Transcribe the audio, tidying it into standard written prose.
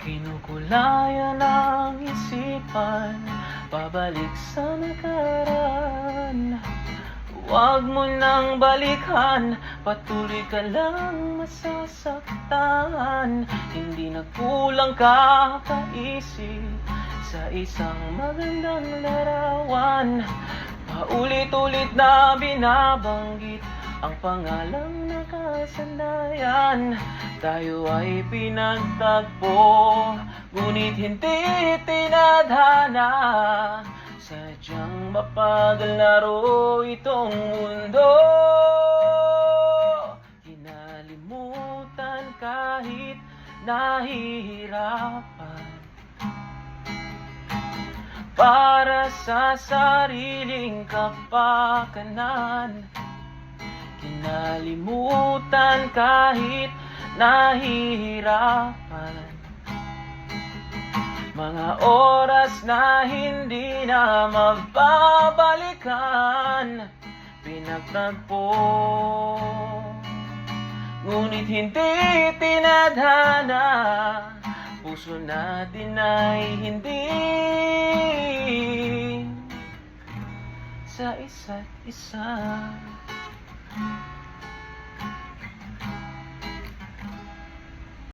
Kinukulayan ang isipan, pabalik sa nakaraan. Huwag mo nang balikan, patuloy ka lang masasaktan. Hindi na kulang kakaisip sa isang magandang larawan. Paulit-ulit na binabanggit ang pangalang nakasandayan. Tayo ay pinagtagpo, ngunit hindi tinadhana. Sadyang mapaglaro itong mundo. Kinalimutan kahit nahihirapan, para sa sariling kapakanan. Kinalimutan kahit nahihirapan, mga oras na hindi na mababalikan. Pinagtagpo, ngunit hindi tinadhana. Puso natin ay hindi sa isa't isa.